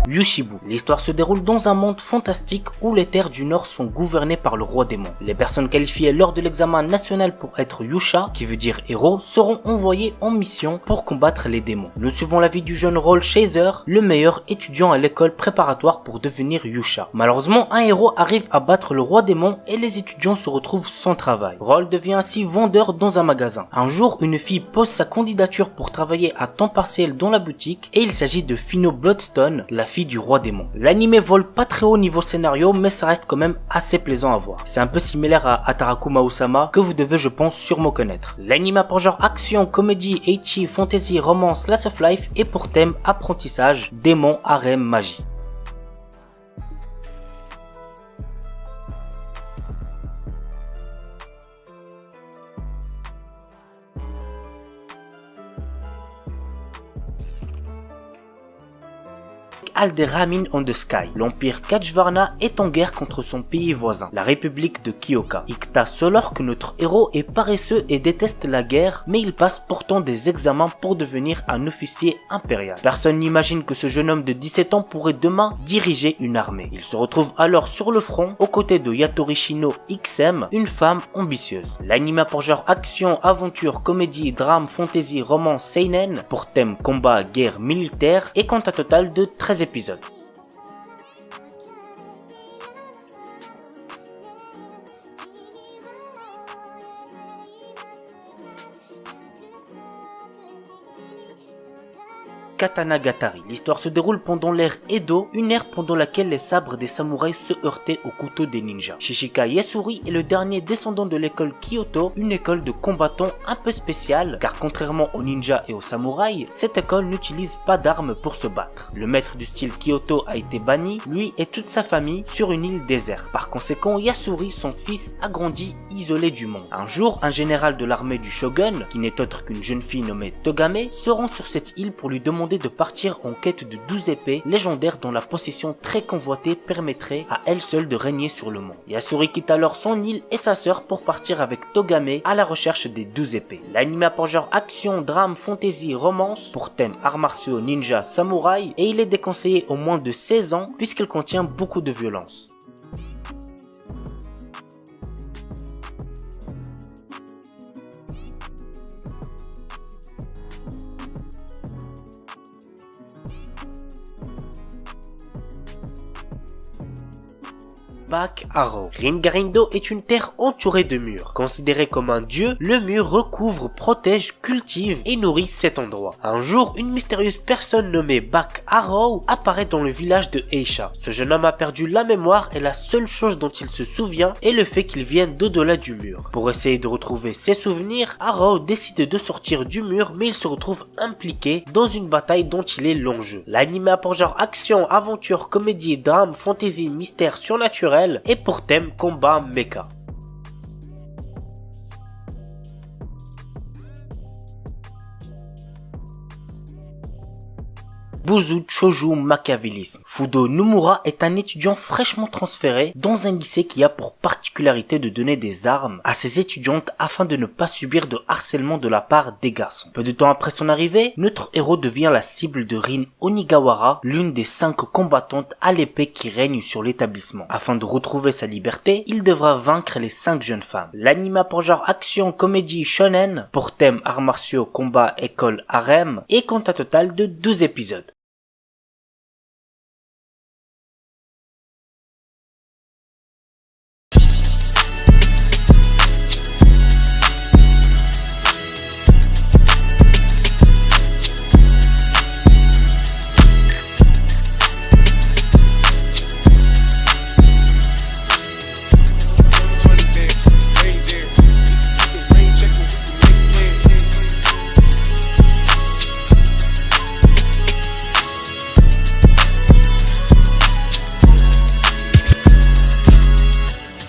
Yushibu. L'histoire se déroule dans un monde fantastique où les terres du Nord sont gouvernées par le roi démon. Les personnes qualifiées lors de l'examen national pour être Yusha, qui veut dire héros, seront envoyées en mission pour combattre les démons. Nous suivons la vie du jeune Roll Chaser, le meilleur étudiant à l'école préparatoire pour devenir Yusha. Malheureusement, un héros arrive à battre le roi démon et les étudiants se retrouvent sans travail. Roll devient ainsi vendeur dans un magasin. Un jour, une fille pose sa candidature pour travailler à temps partiel dans la boutique et il s'agit de Fino Bloodstone, la fille du roi démon. L'anime vole pas très haut niveau scénario, mais ça reste quand même assez plaisant à voir. C'est un peu similaire à Atarakuma Osama, que vous devez je pense sûrement connaître. L'anime a pour genre action, comédie, ecchi, fantasy, romance, slice of life et pour thème apprentissage, démon, harem, magie. Alderamin on the Sky. L'empire Kachvarna est en guerre contre son pays voisin, la république de Kyoka. Ikta Solor que notre héros est paresseux et déteste la guerre, mais il passe pourtant des examens pour devenir un officier impérial. Personne n'imagine que ce jeune homme de 17 ans pourrait demain diriger une armée. Il se retrouve alors sur le front, aux côtés de Yatorishino XM, une femme ambitieuse. L'anime a pour genre action, aventure, comédie, drame, fantasy, romance, seinen, pour thème combat, guerre, militaire, et compte un total de 13 épisodes. Katanagatari. L'histoire se déroule pendant l'ère Edo, une ère pendant laquelle les sabres des samouraïs se heurtaient aux couteaux des ninjas. Shishika Yasuri est le dernier descendant de l'école Kyoto, une école de combattants un peu spéciale, car contrairement aux ninjas et aux samouraïs, cette école n'utilise pas d'armes pour se battre. Le maître du style Kyoto a été banni, lui et toute sa famille, sur une île déserte. Par conséquent, Yasuri, son fils, a grandi isolé du monde. Un jour, un général de l'armée du shogun, qui n'est autre qu'une jeune fille nommée Togame, se rend sur cette île pour lui demander de partir en quête de 12 épées légendaires dont la possession très convoitée permettrait à elle seule de régner sur le monde. Yasuri quitte alors son île et sa sœur pour partir avec Togame à la recherche des 12 épées. L'anime a pour genre action, drame, fantasy, romance, pour thème arts martiaux, ninja, samouraï, et il est déconseillé aux moins de 16 ans puisqu'il contient beaucoup de violence. Back Arrow. Ringarindo est une terre entourée de murs. Considéré comme un dieu, le mur recouvre, protège, cultive et nourrit cet endroit. Un jour, une mystérieuse personne nommée Back Arrow apparaît dans le village de Eisha. Ce jeune homme a perdu la mémoire et la seule chose dont il se souvient est le fait qu'il vienne d'au-delà du mur. Pour essayer de retrouver ses souvenirs, Arrow décide de sortir du mur mais il se retrouve impliqué dans une bataille dont il est l'enjeu. L'anime a pour genre action, aventure, comédie, drame, fantasy, mystère surnaturel et pour thème combat mecha. Buzu Choju Machiavélisme. Fudo Nomura est un étudiant fraîchement transféré dans un lycée qui a pour particularité de donner des armes à ses étudiantes afin de ne pas subir de harcèlement de la part des garçons. Peu de temps après son arrivée, notre héros devient la cible de Rin Onigawara, l'une des 5 combattantes à l'épée qui règne sur l'établissement. Afin de retrouver sa liberté, il devra vaincre les 5 jeunes femmes. L'anime a pour genre action, comédie, shonen, pour thème arts martiaux, combat, école, harem, et compte un total de 12 épisodes.